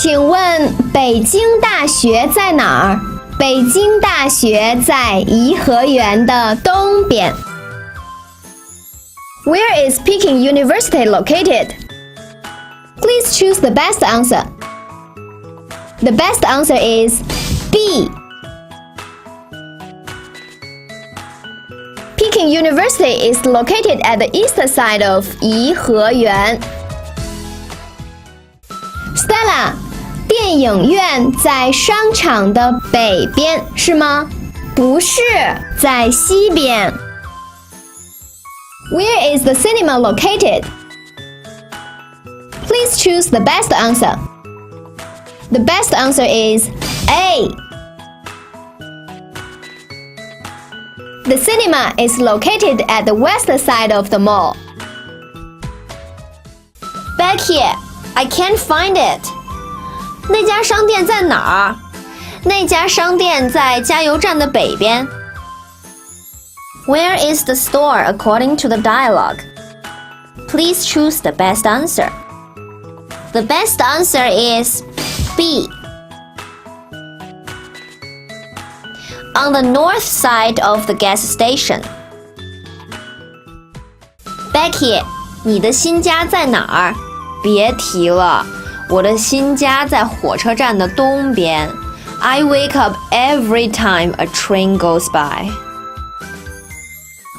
请问北京大学在哪儿？北京大学在颐和园的东边。Where is Peking University located? Please choose the best answer. The best answer is B. Peking University is located at the east side of 颐和园。Stella， 电影院在商场的北边，是吗？不是，在西边。Where is the cinema located? Please choose the best answer. The best answer is A. The cinema is located at the west side of the mall. Becky, I can't find it. 那家商店在哪儿？那家商店在加油站的北边。Where is the store according to the dialogue? Please choose the best answer. The best answer is B. On the north side of the gas station. Becky, 你的新家在哪儿？别提了，我的新家在火车站的东边。I wake up every time a train goes by.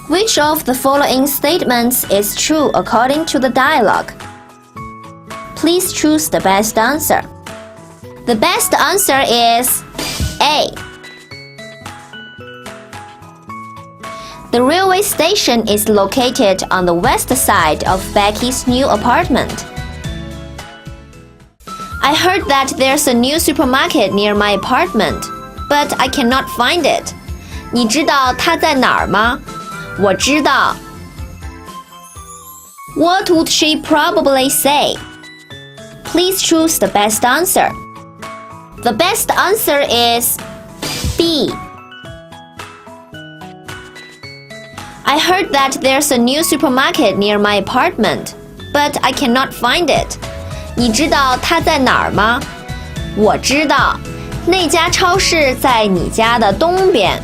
Which of the following statements is true according to the dialogue? Please choose the best answer. The best answer is A. The railway station is located on the west side of Becky's new apartment. I heard that there's a new supermarket near my apartment, but I cannot find it. 你知道它在哪儿吗？我知道。What would she probably say? Please choose the best answer. The best answer is B. I heard that there's a new supermarket near my apartment, but I cannot find it. 你知道它在哪儿吗？我知道，那家超市在你家的东边。